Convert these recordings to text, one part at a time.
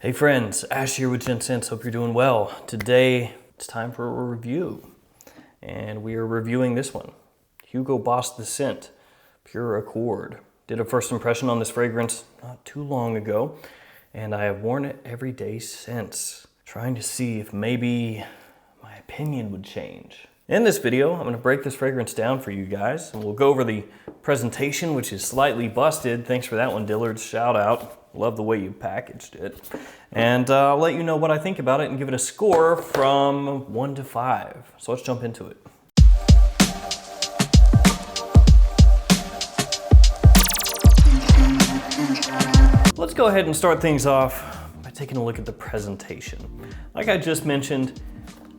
Hey friends, Ash here with Gents. Hope you're doing well. Today, it's time for a review. And we are reviewing this one. Hugo Boss The Scent, Pure Accord. Did a first impression on this fragrance not too long ago, and I have worn it every day since, trying to see if maybe my opinion would change. In this video, I'm going to break this fragrance down for you guys, and we'll go over the presentation, which is slightly busted. Thanks for that one, Dillard's. Shout out. Love the way you packaged it. And I'll let you know what I think about it and give it a score from 1 to 5. So let's jump into it. Let's go ahead and start things off by taking a look at the presentation. Like I just mentioned,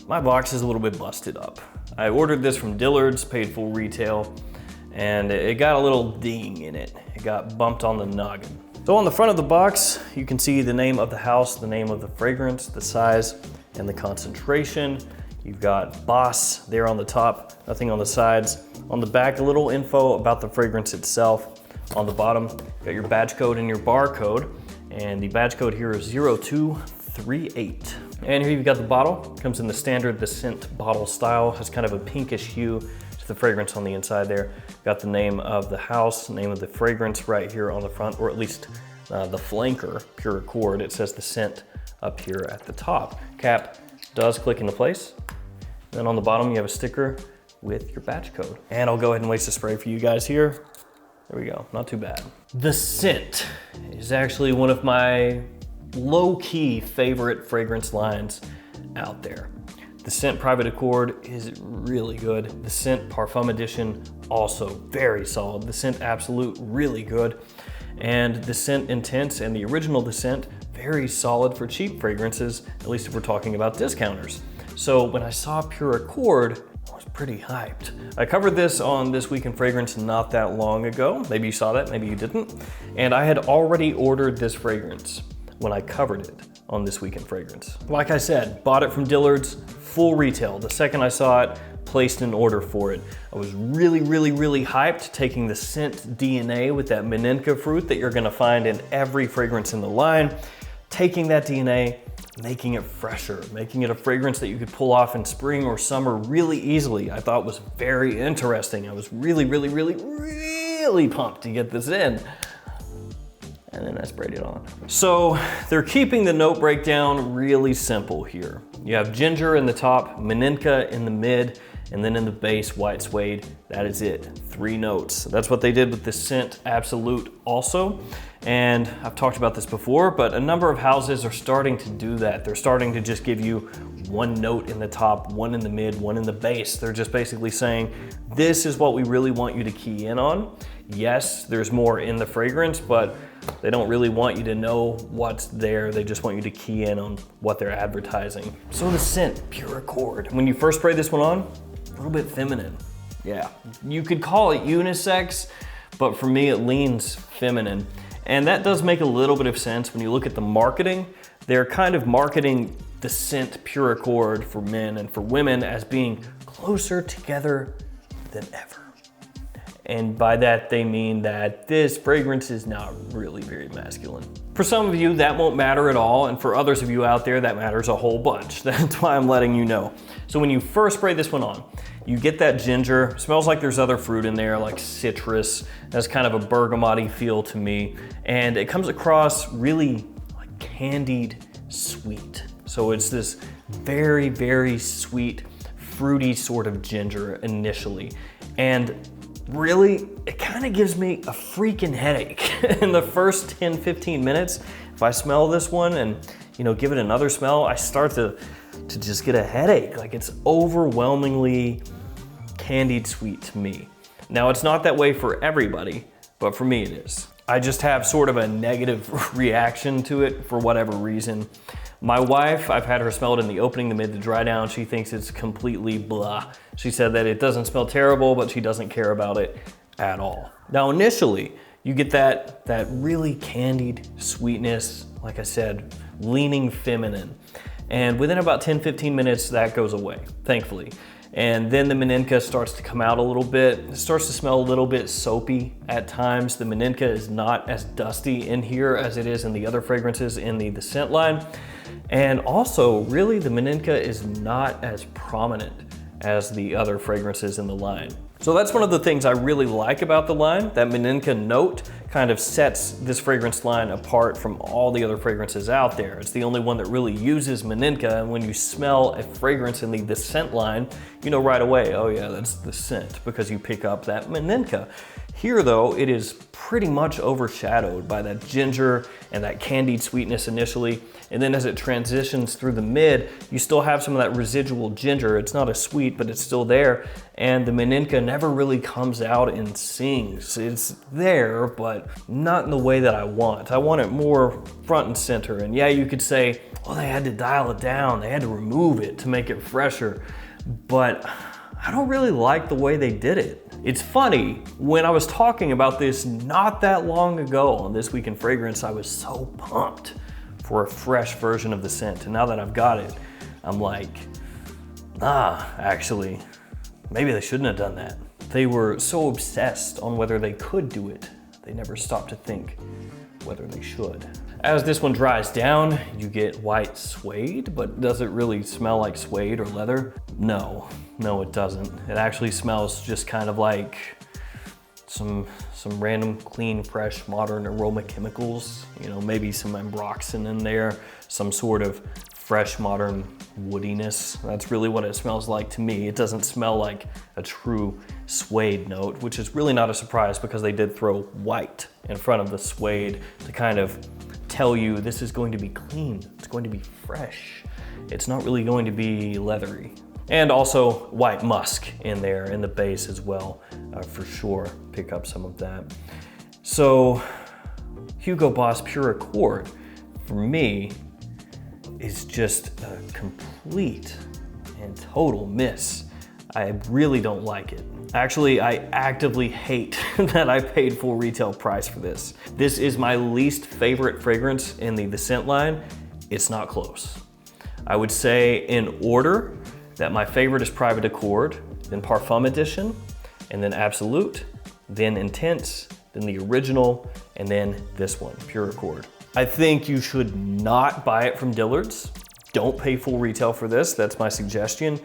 my box is a little bit busted up. I ordered this from Dillard's, paid full retail, and it got a little ding in it. It got bumped on the noggin. So on the front of the box, you can see the name of the house, the name of the fragrance, the size, and the concentration. You've got Boss there on the top, nothing on the sides. On the back, a little info about the fragrance itself. On the bottom, you got your badge code and your barcode, and the badge code here is 0238. And here you've got the bottle. It comes in the standard The Scent bottle style, has kind of a pinkish hue to the fragrance on the inside there. Got the name of the house, name of the fragrance right here on the front, or at least the flanker, Pure Accord. It says The Scent up here at the top. Cap does click into place. Then on the bottom, you have a sticker with your batch code. And I'll go ahead and waste the spray for you guys here. There we go, not too bad. The Scent is actually one of my low-key favorite fragrance lines out there. The Scent Private Accord is really good. The Scent Parfum Edition, also very solid. The Scent Absolute, really good. And the Scent Intense and the original The Scent, very solid for cheap fragrances, at least if we're talking about discounters. So when I saw Pure Accord, I was pretty hyped. I covered this on This Week in Fragrance not that long ago. Maybe you saw that, maybe you didn't. And I had already ordered this fragrance when I covered it on This Week in Fragrance. Like I said, bought it from Dillard's, full retail. The second I saw it, placed an order for it. I was really hyped, taking the scent DNA with that Meninka fruit that you're gonna find in every fragrance in the line, taking that DNA, making it fresher, making it a fragrance that you could pull off in spring or summer really easily. I thought was very interesting. I was really pumped to get this in. And then I sprayed it on. So they're keeping the note breakdown really simple here. You have ginger in the top, Meninka in the mid, and then in the base, white suede. That is it, 3 notes. That's what they did with the Scent Absolute also. And I've talked about this before, but a number of houses are starting to do that. They're starting to just give you 1 note in the top, 1 in the mid, 1 in the base. They're just basically saying, this is what we really want you to key in on. Yes, there's more in the fragrance, but they don't really want you to know what's there. They just want you to key in on what they're advertising. So the Scent Pure Accord. When you first spray this one on, a little bit feminine. Yeah, you could call it unisex, but for me it leans feminine. And that does make a little bit of sense when you look at the marketing. They're kind of marketing the Scent Pure Accord for men and for women as being closer together than ever. And by that, they mean that this fragrance is not really very masculine. For some of you, that won't matter at all. And for others of you out there, that matters a whole bunch. That's why I'm letting you know. So when you first spray this one on, you get that ginger. Smells like there's other fruit in there, like citrus. That's kind of a bergamot-y feel to me. And it comes across really like candied sweet. So it's this very sweet, fruity sort of ginger initially. And really, it kind of gives me a freaking headache. In the first 10-15 minutes, if I smell this one and give it another smell, I start to just get a headache. Like, it's overwhelmingly candied sweet to me. Now, it's not that way for everybody, but for me it is. I just have sort of a negative reaction to it for whatever reason. My wife, I've had her smell it in the opening, the mid, the dry down. She thinks it's completely blah. She said that it doesn't smell terrible, but she doesn't care about it at all. Now, initially, you get that really candied sweetness, like I said, leaning feminine. And within about 10-15 minutes, that goes away, thankfully. And then the Meninka starts to come out a little bit. It starts to smell a little bit soapy at times. The Meninka is not as dusty in here as it is in the other fragrances in the scent line. And also, really, the Meninka is not as prominent as the other fragrances in the line. So that's one of the things I really like about the line. That Meninka note kind of sets this fragrance line apart from all the other fragrances out there. It's the only one that really uses Meninka, and when you smell a fragrance in the scent line, you know right away, oh yeah, that's the scent, because you pick up that Meninka. Here though, it is pretty much overshadowed by that ginger and that candied sweetness initially, and then as it transitions through the mid, you still have some of that residual ginger. It's not as sweet, but it's still there, and the Meninka never really comes out and sings. It's there, but not in the way that I want. I want it more front and center, and yeah, you could say, well, they had to dial it down, they had to remove it to make it fresher, but I don't really like the way they did it. It's funny, when I was talking about this not that long ago on This Week in Fragrance, I was so pumped for a fresh version of the scent. And now that I've got it, I'm like, actually, maybe they shouldn't have done that. They were so obsessed on whether they could do it, they never stopped to think whether they should. As this one dries down, you get white suede, but does it really smell like suede or leather? No, it doesn't. It actually smells just kind of like some random, clean, fresh, modern aroma chemicals. You know, maybe some ambroxan in there, some sort of fresh, modern woodiness. That's really what it smells like to me. It doesn't smell like a true suede note, which is really not a surprise because they did throw white in front of the suede to kind of tell you this is going to be clean, it's going to be fresh. It's not really going to be leathery. And also white musk in there in the base as well, for sure. Pick up some of that. So Hugo Boss Pure Accord, for me, is just a complete and total miss. I really don't like it. Actually, I actively hate that I paid full retail price for this. This is my least favorite fragrance in the scent line. It's not close. I would say in order that my favorite is Private Accord, then Parfum Edition, and then Absolute, then Intense, then the Original, and then this one, Pure Accord. I think you should not buy it from Dillard's. Don't pay full retail for this. That's my suggestion.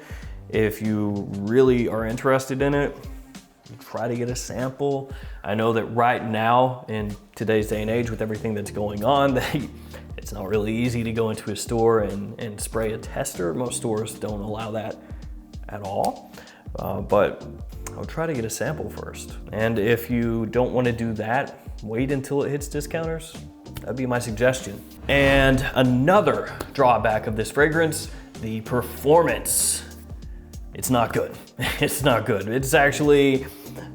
If you really are interested in it, try to get a sample. I know that right now, in today's day and age, with everything that's going on, it's not really easy to go into a store and spray a tester. Most stores don't allow that at all, but I'll try to get a sample first. And if you don't want to do that, wait until it hits discounters. That'd be my suggestion. And another drawback of this fragrance, the performance. It's not good. It's not good. It's actually,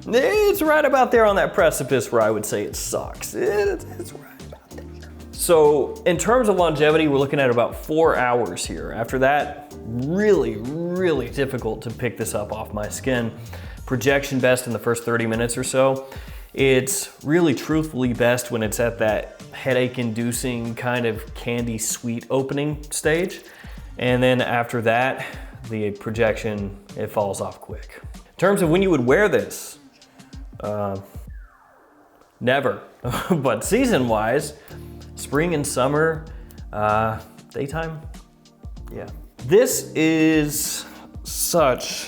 it's right about there on that precipice where I would say it sucks. It's right about there. So in terms of longevity, we're looking at about 4 hours here. After that, really, really difficult to pick this up off my skin. Projection best in the first 30 minutes or so. It's really truthfully best when it's at that headache-inducing kind of candy sweet opening stage. And then after that, the projection, it falls off quick. In terms of when you would wear this, never. But season-wise, spring and summer, daytime, yeah. This is such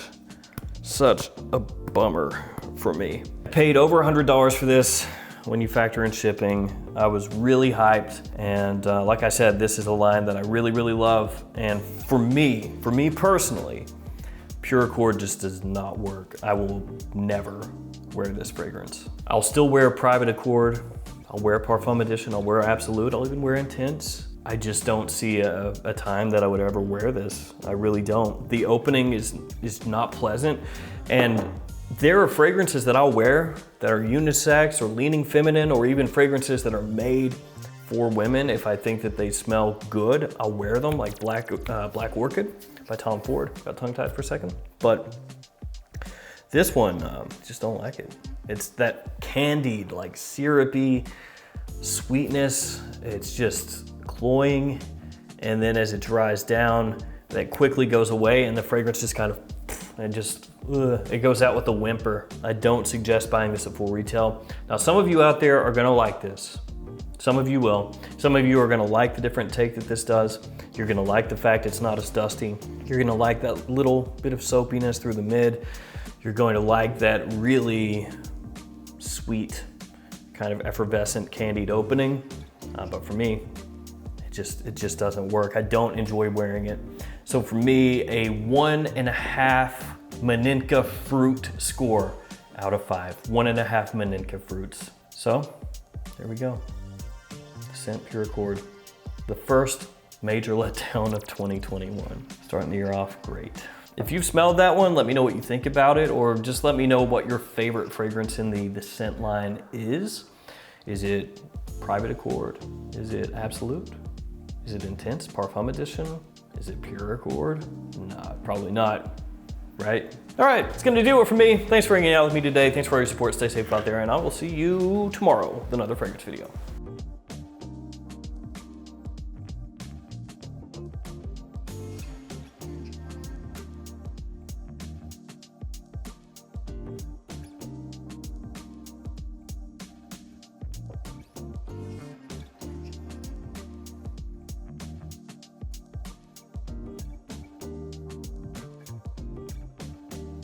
a bummer for me. I paid over $100 for this when you factor in shipping. I was really hyped, and like I said, this is a line that I really, really love. And for me personally, Pure Accord just does not work. I will never wear this fragrance. I'll still wear Private Accord, I'll wear Parfum Edition, I'll wear Absolute, I'll even wear Intense. I just don't see a time that I would ever wear this. I really don't. The opening is not pleasant, and there are fragrances that I'll wear that are unisex or leaning feminine, or even fragrances that are made for women. If I think that they smell good, I'll wear them, like Black Orchid by Tom Ford. Got tongue-tied for a second. But this one, just don't like it. It's that candied, like syrupy sweetness. It's just cloying. And then as it dries down, that quickly goes away and the fragrance just kind of It goes out with a whimper. I don't suggest buying this at full retail. Now, some of you out there are gonna like this. Some of you will. Some of you are gonna like the different take that this does. You're gonna like the fact it's not as dusty. You're gonna like that little bit of soapiness through the mid. You're going to like that really sweet, kind of effervescent candied opening. But for me, it just doesn't work. I don't enjoy wearing it. So for me, a 1.5 Maninka fruit score out of 5. 1.5 Maninka fruits. So there we go. Scent Pure Accord. The first major letdown of 2021. Starting the year off great. If you've smelled that one, let me know what you think about it, or just let me know what your favorite fragrance in the scent line is. Is it Private Accord? Is it Absolute? Is it Intense Parfum Edition? Is it Pure Accord? Nah, probably not, right? All right, it's gonna do it for me. Thanks for hanging out with me today. Thanks for all your support. Stay safe out there, and I will see you tomorrow with another fragrance video.